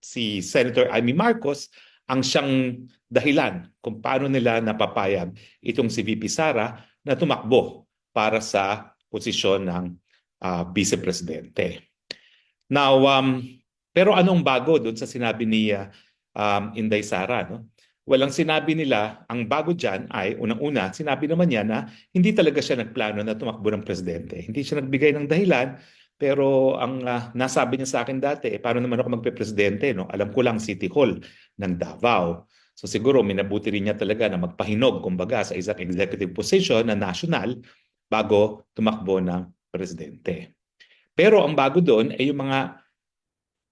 si Senator Amy Marcos ang siyang dahilan kung paano nila napapayag itong si VP Sara na tumakbo para sa posisyon ng Vice Presidente. Now, pero anong bago doon sa sinabi ni Inday Sara? No? Walang sinabi nila, ang bago dyan ay unang-una, sinabi naman niya na hindi talaga siya nagplano na tumakbo ng presidente. Hindi siya nagbigay ng dahilan, pero ang nasabi niya sa akin dati, paano naman ako magpe-presidente? No? Alam ko lang City Hall ng Davao. So siguro minabuti rin niya talaga na magpahinog, kumbaga, sa isang executive position na national bago tumakbo ng presidente. Pero ang bago doon ay yung mga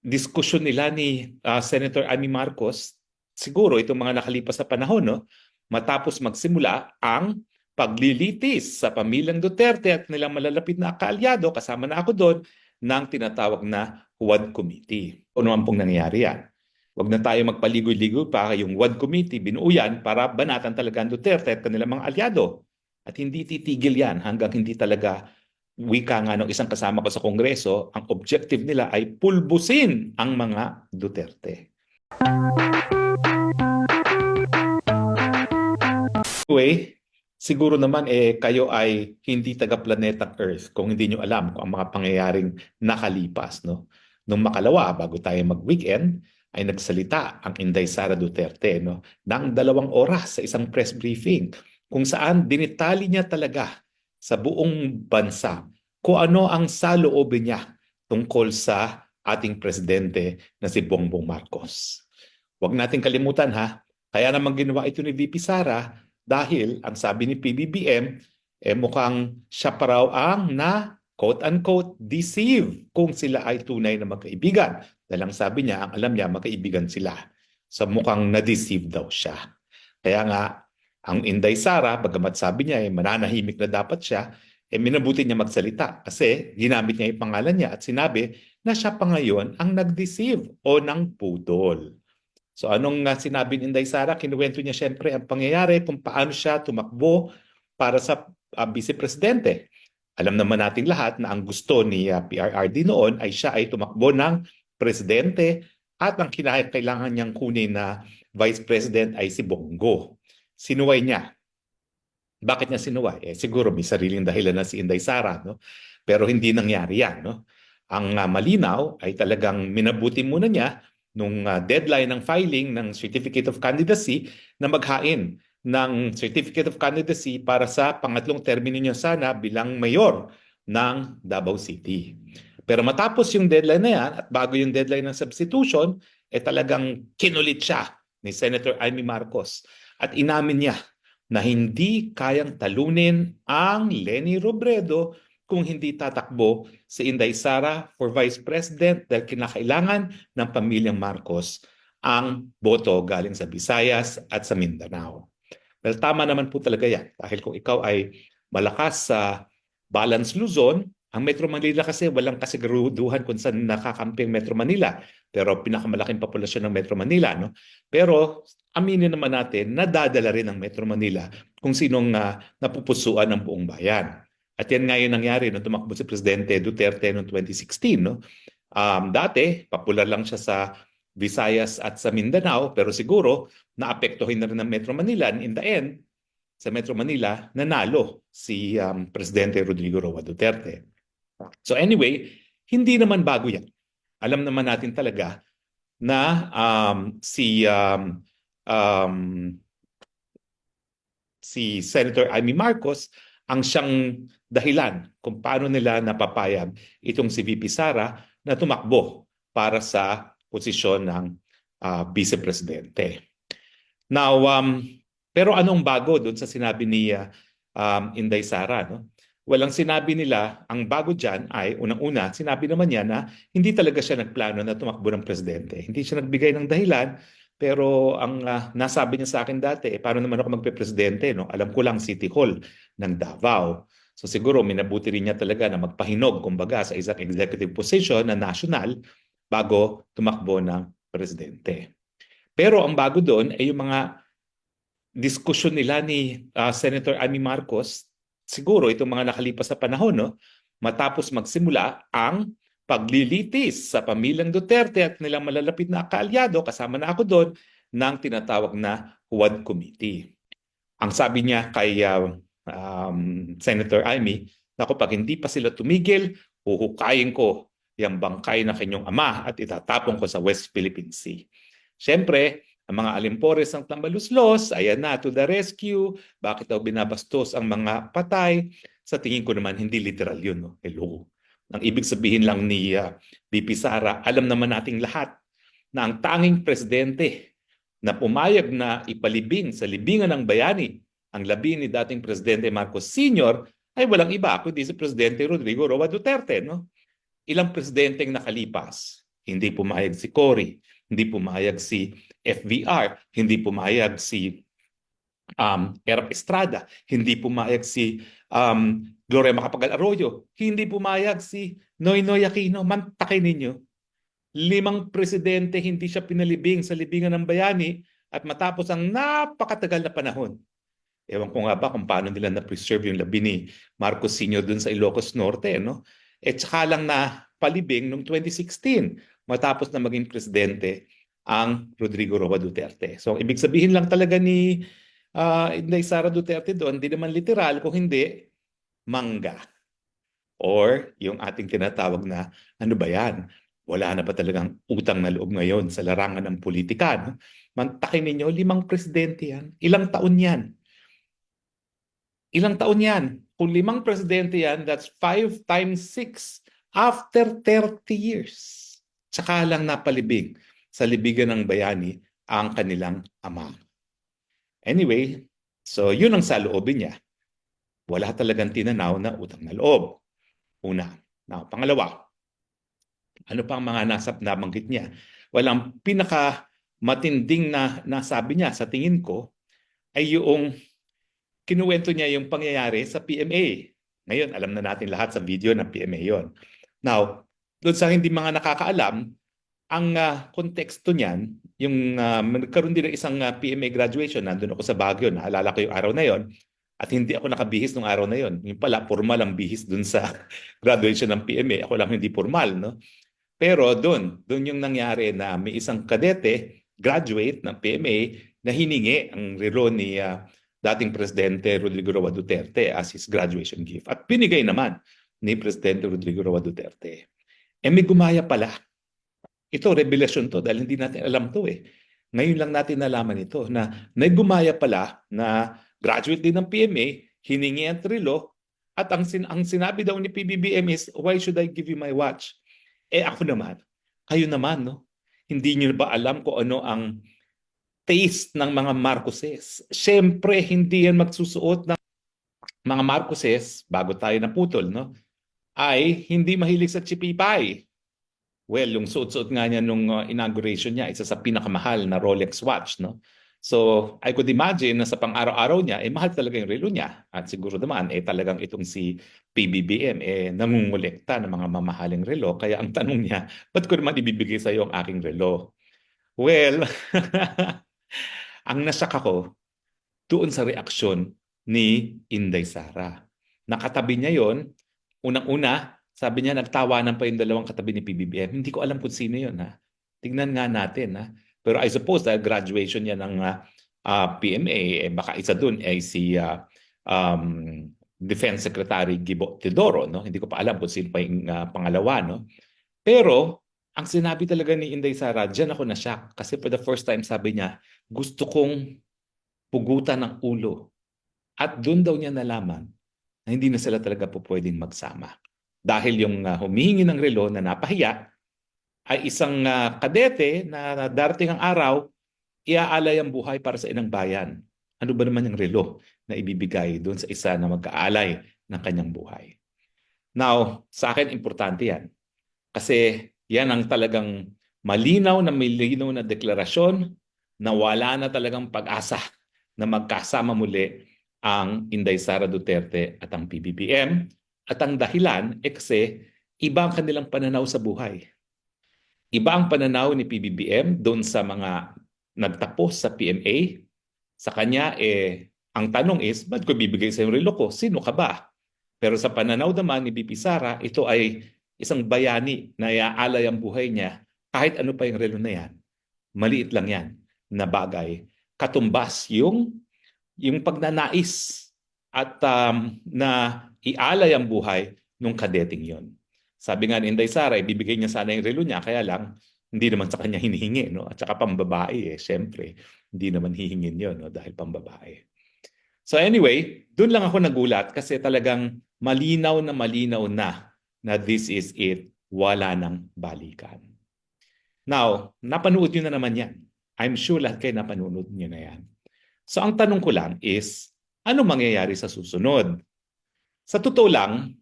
diskusyon nila ni Senator Amy Marcos, siguro itong mga nakalipas na panahon, no? Matapos magsimula ang paglilitis sa pamilyang Duterte at nilang malalapit na kaalyado, kasama na ako doon, ng tinatawag na WAD Committee. Ano naman pong nangyayari yan? Huwag na tayo magpaligoy-ligoy pa yung WAD Committee, binuo yan para banatan talaga ang Duterte at kanilang mga alyado. At hindi titigil yan hanggang hindi talaga wika nga ng isang kasama ko sa Kongreso, ang objective nila ay pulbusin ang mga Duterte. Anyway, siguro naman kayo ay hindi taga-planetang Earth kung hindi nyo alam kung ang mga pangyayaring nakalipas. No? Nung makalawa, bago tayo mag-weekend, ay nagsalita ang Inday Sara Duterte ng 2 oras sa isang press briefing kung saan dinitali niya talaga sa buong bansa kung ano ang saloobin niya tungkol sa ating presidente na si Bongbong Marcos. Huwag natin kalimutan kaya naman ginawa ito ni VP Sara dahil ang sabi ni PBBM, mukhang siya pa raw ang na quote-unquote deceive kung sila ay tunay na magkaibigan. Dahil ang sabi niya, ang alam niya, magkaibigan sila. So mukhang na-deceive daw siya. Kaya nga, ang Inday Sara, bagamat sabi niya mananahimik na dapat siya, minabuti niya magsalita kasi ginamit niya yung pangalan niya at sinabi na siya pa ngayon ang nag-deceive o ng putol. So anong sinabi ni Inday Sara? Kinuwento niya siyempre ang pangyayari kung paano siya tumakbo para sa Vice Presidente. Alam naman natin lahat na ang gusto ni PRRD noon ay siya ay tumakbo ng presidente at ang kailangan niyang kunin na Vice President ay si Bongo. Sinuway niya. Bakit niya sinuway? Siguro may sariling dahilan na si Inday Sara, no? Pero hindi nangyari yan. No? Ang malinaw ay talagang minabuti muna niya nung deadline ng filing ng Certificate of Candidacy na maghain ng Certificate of Candidacy para sa pangatlong termino niya sana bilang mayor ng Davao City. Pero matapos yung deadline na yan at bago yung deadline ng substitution, talagang kinulit siya ni Senator Amy Marcos at inamin niya na hindi kayang talunin ang Leni Robredo kung hindi tatakbo si Inday Sara for Vice President dahil kinakailangan ng pamilyang Marcos ang boto galing sa Visayas at sa Mindanao. Well, tama naman po talaga yan dahil kung ikaw ay malakas sa Balance Luzon, ang Metro Manila kasi walang kasiguruduhan kung saan nakakampi ang Metro Manila. Pero pinakamalaking populasyon ng Metro Manila. No? Pero aminin naman natin, nadadala rin ng Metro Manila kung sinong napupusuan ng buong bayan. At yan nga yung nangyari nung tumakbo si Presidente Duterte noong 2016. No? Dati, popular lang siya sa Visayas at sa Mindanao, pero siguro naapektuhin na rin ng Metro Manila. And in the end, sa Metro Manila, nanalo si Presidente Rodrigo Roa Duterte. So anyway, hindi naman bago yan. Alam naman natin talaga na si Senator Amy Marcos ang siyang dahilan kung paano nila napapayag itong si VP Sara na tumakbo para sa posisyon ng Vice Presidente. Now, pero anong bago doon sa sinabi ni Inday Sara? No? Walang sinabi nila, ang bago dyan ay unang-una, sinabi naman niya na hindi talaga siya nagplano na tumakbo ng presidente. Hindi siya nagbigay ng dahilan, pero ang nasabi niya sa akin dati, paano naman ako magpe-presidente? No? Alam ko lang City Hall ng Davao. So siguro minabuti rin niya talaga na magpahinog, kumbaga, sa isang executive position na national bago tumakbo ng presidente. Pero ang bago doon ay yung mga diskusyon nila ni Senator Amy Marcos, siguro itong mga nakalipas na panahon, no? Matapos magsimula ang paglilitis sa pamilyang Duterte at nilang malalapit na kaalyado, kasama na ako doon, ng tinatawag na Juan Committee. Ang sabi niya kay Senator Amy, naku, pag hindi pa sila tumigil, huhukayin ko yung bangkay na kanyang ama at itatapon ko sa West Philippine Sea. Siyempre, ang mga alimpores ng Tambaluslos, ayan na, to the rescue. Bakit daw binabastos ang mga patay? Sa tingin ko naman, hindi literal yun. No? Hello. Ang ibig sabihin lang ni VP Sara, alam naman nating lahat na ang tanging presidente na pumayag na ipalibing sa libingan ng bayani ang labi ni dating Presidente Marcos Sr. ay walang iba kundi si Presidente Rodrigo Roa Duterte. No? Ilang presidenteng nakalipas, hindi pumayag si Cory, hindi pumayag si FVR, hindi pumayag si Erap Estrada, hindi pumayag si Gloria Macapagal Arroyo, hindi pumayag si Noynoy Aquino. Mantakin ninyo, 5 presidente hindi siya pinalibing sa libingan ng bayani at matapos ang napakatagal na panahon. Ewan ko nga ba kung paano nila na-preserve yung labi ni Marcos Sr. dun sa Ilocos Norte, no? Tsaka lang na palibing noong 2016 matapos na maging presidente ang Rodrigo Roa Duterte. So, ibig sabihin lang talaga ni Inday Sara Duterte doon, hindi naman literal, kung hindi, mangga. Or yung ating tinatawag na, ano ba yan? Wala na ba talagang utang na loob ngayon sa larangan ng politika? No? Mantakin ninyo, 5 presidente yan. Ilang taon yan? Ilang taon yan? Kung 5 presidente yan, that's 5 times 6 after 30 years. Tsaka lang napalibig sa libigan ng bayani ang kanilang ama. Anyway, so yun ang saloobin niya. Wala talagang tinanaw na utang na loob. Una. Now, pangalawa, ano pa ang mga nabanggit niya? Walang pinaka matinding na nasabi niya sa tingin ko ay yung kinuwento niya yung pangyayari sa PMA. Ngayon, alam na natin lahat sa video ng PMA yon. Now, doon sa hindi mga nakakaalam, ang konteksto niyan, yung nagkaroon din ng isang PMA graduation, nandun ako sa Baguio, naalala ko yung araw na yon, at hindi ako nakabihis nung araw na yon. Yung pala, formal ang bihis dun sa graduation ng PMA. Ako lang hindi formal, no? Pero doon yung nangyari na may isang kadete, graduate ng PMA, na hiningi ang relo ni dating Presidente Rodrigo Roa Duterte as his graduation gift. At binigay naman ni Presidente Rodrigo Roa Duterte. May gumaya pala. Ito, revelasyon to dahil hindi natin alam to eh. Ngayon lang natin nalaman ito na may gumaya pala na graduate din ng PMA, hiningi ang relo, at ang sinabi daw ni PBBM is, why should I give you my watch? Ako naman, kayo naman, no? Hindi niyo ba alam kung ano ang taste ng mga Marcoses? Siyempre, hindi yan magsusuot ng mga Marcoses, bago tayo naputol, no? Ay hindi mahilig sa chipipay. Well, yung suot-suot nga niya nung inauguration niya, isa sa pinakamahal na Rolex watch, no? So, I could imagine na sa pang-araw-araw niya, mahal talaga yung relo niya. At siguro naman, talagang itong si PBBM, nangungulekta ng mga mamahaling relo. Kaya ang tanong niya, ba't ko naman ibibigay sa iyo ang aking relo? Well, ang nasak ako doon sa reaksyon ni Inday Sara. Nakatabi niya yon. Unang-una, sabi niya, nagtawanan pa yung 2 katabi ni PBBM. Hindi ko alam kung sino yun. Ha? Tingnan nga natin. Ha? Pero I suppose dahil graduation niya ng PMA, baka isa dun ay si Defense Secretary Gibo Teodoro. No? Hindi ko pa alam kung sino pa yung pangalawa. No? Pero ang sinabi talaga ni Inday Sara, diyan ako na-shock. Kasi for the first time sabi niya, gusto kong pugutan ng ulo. At doon daw niya nalaman na hindi na sila talaga po pwedeng magsama. Dahil yung humihingi ng relo na napahiya ay isang kadete na darating ang araw, iaalay ang buhay para sa inang bayan. Ano ba naman yung relo na ibibigay doon sa isa na mag-aalay ng kanyang buhay? Now, sa akin, importante yan. Kasi yan ang talagang malinaw na deklarasyon na wala na talagang pag-asa na magkasama muli ang Inday Sara Duterte at ang PBBM. At ang dahilan kasi iba ang kanilang pananaw sa buhay. Iba ang pananaw ni PBBM doon sa mga nagtapos sa PMA. Sa kanya, ang tanong is, ba't ko bibigay sa yung relo ko? Sino ka ba? Pero sa pananaw naman ni BP Sara, ito ay isang bayani na iaalay ang buhay niya, kahit ano pa yung relo na yan, maliit lang yan na bagay. Katumbas yung pagnanais at na ialay ang buhay nung kadeting yon. Sabi nga ni Inday Sara, ibibigay niya sana yung relo niya, kaya lang hindi naman sa kanya hinihingi, no? At saka pambabae, syempre, hindi naman hihingin yon, no? Dahil pambabae. So anyway, doon lang ako nagulat kasi talagang malinaw na this is it, wala nang balikan. Now, napanood nyo na naman yan. I'm sure lahat kayo napanood nyo na yan. So ang tanong ko lang is, ano mangyayari sa susunod? Sa totoo lang,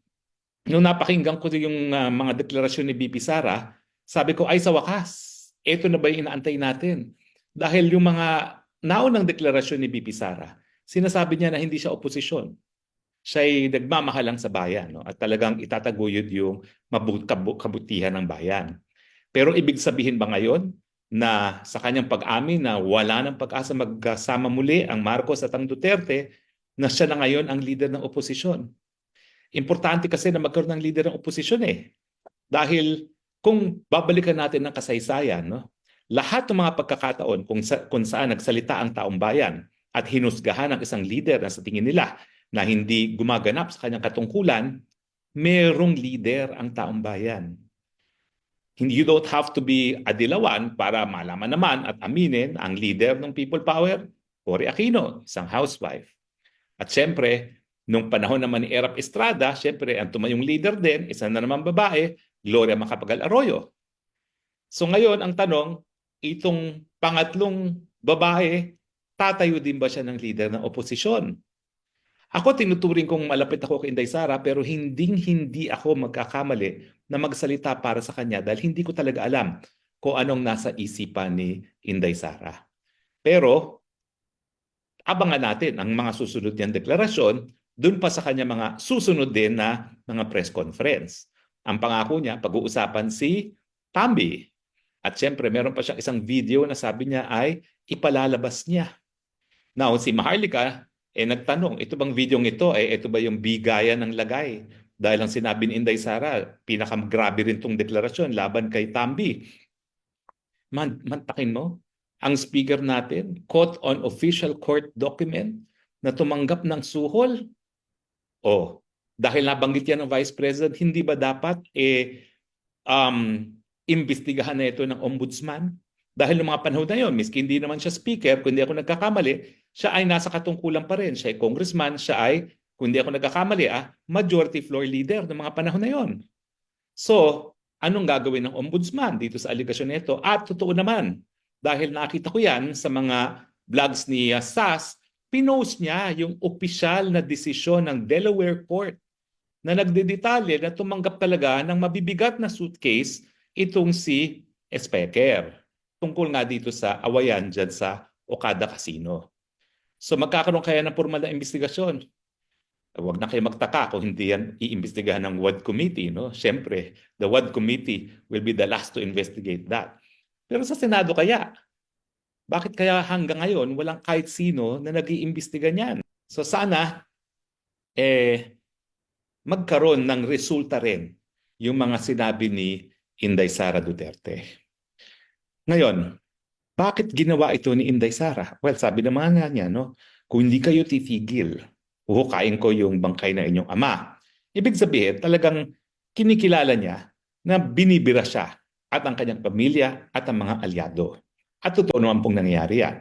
nung napakinggan ko yung mga deklarasyon ni BP Sara, sabi ko, ay sa wakas, ito na ba yung inaantay natin? Dahil yung mga naunang deklarasyon ni BP Sara, sinasabi niya na hindi siya oposisyon. Siya'y nagmamahalang sa bayan, no? At talagang itataguyod yung kabutihan ng bayan. Pero ibig sabihin ba ngayon na sa kanyang pag-amin na wala ng pag-asa magkasama muli ang Marcos at ang Duterte, na siya na ngayon ang leader ng oposisyon? Importante kasi na magkaroon ng leader ng oposisyon eh. Dahil kung babalikan natin ng kasaysayan, no? Lahat ng mga pagkakataon kung saan nagsalita ang taong bayan at hinusgahan ang isang leader na sa tingin nila na hindi gumaganap sa kanyang katungkulan, merong leader ang taong bayan. You don't have to be a dilawan para malaman naman at aminin ang leader ng People Power, Cory Aquino, isang housewife. At siyempre, nung panahon naman ni Erap Estrada, siyempre, ang tumayong leader din, isa na naman babae, Gloria Macapagal Arroyo. So ngayon, ang tanong, itong pangatlong babae, tatayo din ba siya ng leader ng oposisyon? Ako tinuturing kong malapit ako kay Inday Sara, pero hindi ako magkakamali na magsalita para sa kanya dahil hindi ko talaga alam kung anong nasa isipan ni Inday Sara. Pero abangan natin ang mga susunod niyang deklarasyon dun pa sa kanya mga susunod din na mga press conference. Ang pangako niya, pag-uusapan si Tambi. At siyempre, meron pa siyang isang video na sabi niya ay ipalalabas niya. Now, si Maharlika, nagtanong, ito bang video ito, ito ba yung bigayan ng lagay? Dahil ang sinabi ni Inday Sara, pinakagrabe rin itong deklarasyon laban kay Tambi. Mantakin mo, ang speaker natin, caught on official court document na tumanggap ng suhol. Dahil nabanggit yan ng Vice President, hindi ba dapat imbestigahan na ito ng ombudsman? Dahil ng mga panahon na yun, miski hindi naman siya speaker, kung hindi ako nagkakamali, siya ay nasa katungkulan pa rin. Siya ay congressman, siya ay, kung hindi ako nagkakamali, majority floor leader ng mga panahon na yun. So, anong gagawin ng ombudsman dito sa aligasyon nito? At totoo naman, dahil nakita ko yan sa mga vlogs ni SAS, pinost niya yung opisyal na desisyon ng Delaware Court na nagdedetalye na tumanggap talaga ng mabibigat na suitcase itong si Specker. Tungkol nga dito sa awayan dyan sa Okada Casino. So magkakaroon kaya ng formal na investigasyon. Huwag na kayo magtaka kung hindi yan iimbestigahan ng WAD Committee. No? Siyempre, the WAD Committee will be the last to investigate that. Pero sa Senado kaya, bakit kaya hanggang ngayon walang kahit sino na nag-iimbestiga niyan? So sana, magkaroon ng resulta rin yung mga sinabi ni Inday Sara Duterte. Ngayon, bakit ginawa ito ni Inday Sara? Well, sabi naman nga niya, no? Kung hindi kayo titigil, uhukain ko yung bangkay na inyong ama. Ibig sabihin, talagang kinikilala niya na binibira siya at ang kanyang pamilya at ang mga alyado. At totoo naman pong nangyayari yan.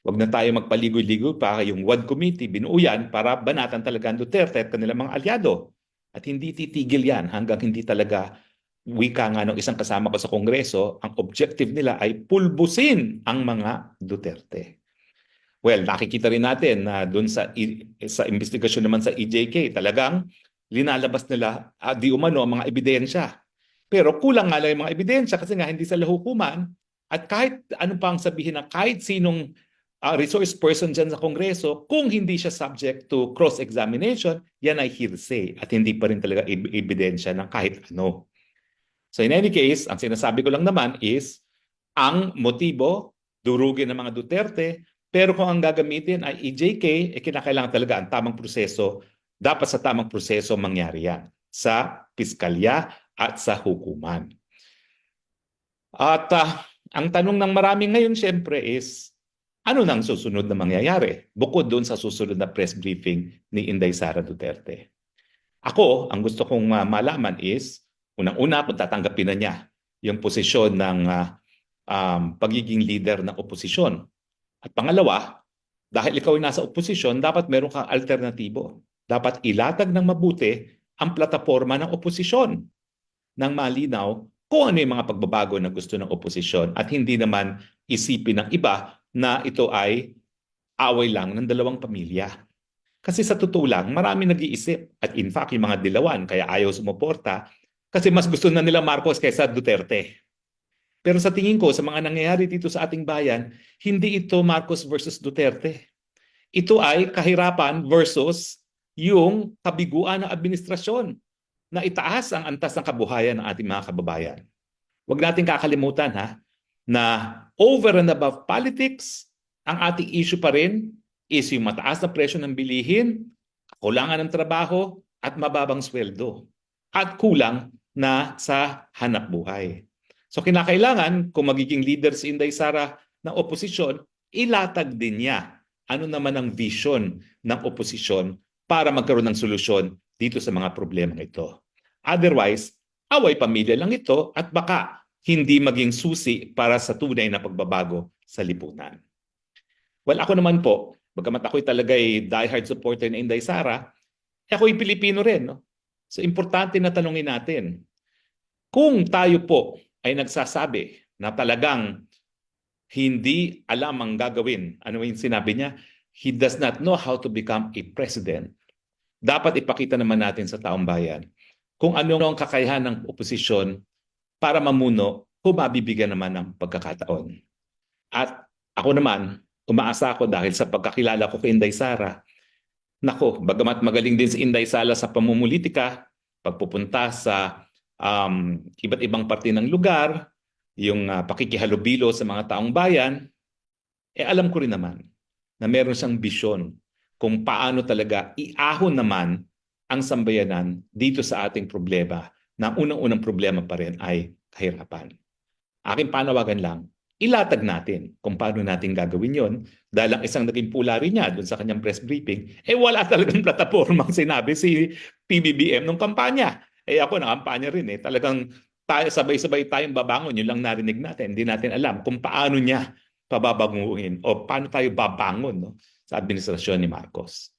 Huwag na tayo magpaligoy-ligoy para yung WAD Committee binuo yan para banatan talaga ang Duterte at kanilang mga alyado. At hindi titigil yan hanggang hindi talaga wika nga ng isang kasama ko sa Kongreso, ang objective nila ay pulbusin ang mga Duterte. Well, nakikita rin natin na doon sa investigasyon naman sa EJK, talagang linalabas nila di umano ang mga ebidensya. Pero kulang nga lang yung mga ebidensya kasi nga hindi sila hukuman at kahit ano pang sabihin ng kahit sinong resource person dyan sa Kongreso, kung hindi siya subject to cross-examination, yan ay hearsay at hindi pa rin talaga ebidensya ng kahit ano. So in any case, ang sinasabi ko lang naman is, ang motibo, durugin ng mga Duterte, pero kung ang gagamitin ay EJK, kinakailangan talaga ang tamang proseso, dapat sa tamang proseso mangyari yan sa piskalya at sa hukuman. At ang tanong ng marami ngayon siyempre is, ano nang susunod na mangyayari bukod doon sa susunod na press briefing ni Inday Sara Duterte? Ako, ang gusto kong malaman is, unang-una kung tatanggapin na niya yung posisyon ng pagiging leader ng oposisyon. At pangalawa, dahil ikaw ay nasa oposisyon, dapat meron kang alternatibo. Dapat ilatag ng mabuti ang plataforma ng oposisyon ng malinaw kung ano yung mga pagbabago na gusto ng oposisyon at hindi naman isipin ng iba na ito ay away lang ng dalawang pamilya. Kasi sa totoo lang, marami nag-iisip. At in fact, yung mga dilawan, kaya ayaw sumuporta, kasi mas gusto na nila Marcos kaysa Duterte. Pero sa tingin ko, sa mga nangyayari dito sa ating bayan, hindi ito Marcos versus Duterte. Ito ay kahirapan versus yung kabiguan ng administrasyon na itaas ang antas ng kabuhayan ng ating mga kababayan. Huwag natin kakalimutan na over and above politics, ang ating issue pa rin is yung mataas na presyo ng bilihin, kulangan ng trabaho at mababang sweldo at kulang na sa hanap buhay. So kinakailangan kung magiging leader si Inday Sara ng oposisyon, ilatag din niya ano naman ang vision ng oposisyon para magkaroon ng solusyon dito sa mga problemang ito. Otherwise, away pamilya lang ito at baka hindi maging susi para sa tunay na pagbabago sa lipunan. Well, ako naman po, bagamat ako'y talaga'y diehard supporter ni Inday Sara, ako'y Pilipino rin. No? So importante na tanungin natin, kung tayo po ay nagsasabi na talagang hindi alam ang gagawin, ano yung sinabi niya? He does not know how to become a president. Dapat ipakita naman natin sa taong bayan kung ano ang kakayahan ng oposisyon para mamuno kung mabibigyan naman ng pagkakataon. At ako naman, umaasa ako dahil sa pagkakilala ko kay Inday Sara, nako, bagamat magaling din si Inday Sara sa pamumulitika, pagpupunta sa iba't ibang parte ng lugar, yung pakikihalubilo sa mga taong bayan, alam ko rin naman na meron siyang bisyon kung paano talaga iahon naman ang sambayanan dito sa ating problema na unang-unang problema pa rin ay kahirapan. Aking panawagan lang, ilatag natin kung paano natin gagawin yon dahil ang isang naging pulari niya doon sa kanyang press briefing, wala talagang platapormang sinabi si PBBM nung kampanya. Ako na kampanya rin talagang tayo, sabay-sabay tayong babangon, yun lang narinig natin. Hindi natin alam kung paano niya pababanguin o paano tayo babangon sa administrasyon ni Marcos.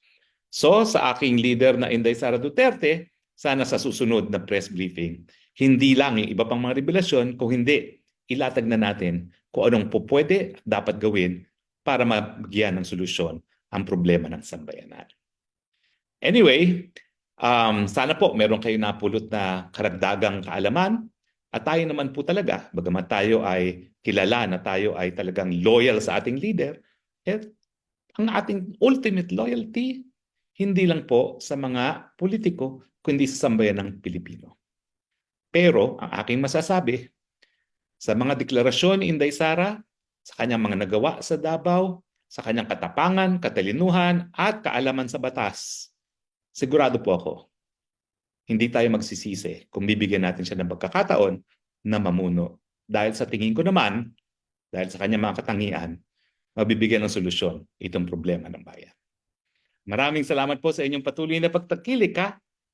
So sa aking leader na Inday Sara Duterte, sana sa susunod na press briefing, hindi lang yung iba pang mga revelasyon, kung hindi, ilatag na natin kung anong pwede at dapat gawin para mabigyan ng solusyon ang problema ng sambayanan. Anyway, sana po meron kayo napulot na karagdagang kaalaman at tayo naman po talaga, bagamat tayo ay kilala na tayo ay talagang loyal sa ating leader, ang ating ultimate loyalty, hindi lang po sa mga politiko, kundi sa sambayan ng Pilipino. Pero ang aking masasabi, sa mga deklarasyon ni Inday Sara, sa kanyang mga nagawa sa Davao, sa kanyang katapangan, katalinuhan, at kaalaman sa batas, sigurado po ako, hindi tayo magsisisi kung bibigyan natin siya ng pagkakataon na mamuno. Dahil sa tingin ko naman, dahil sa kanyang mga katangian, mabibigyan ng solusyon itong problema ng bayan. Maraming salamat po sa inyong patuloy na pagtakilik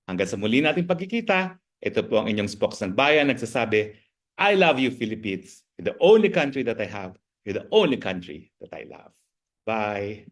Hanggang sa muli nating pagkikita, ito po ang inyong spokes ng bayan nagsasabi, I love you, Philippines. You're the only country that I have. You're the only country that I love. Bye.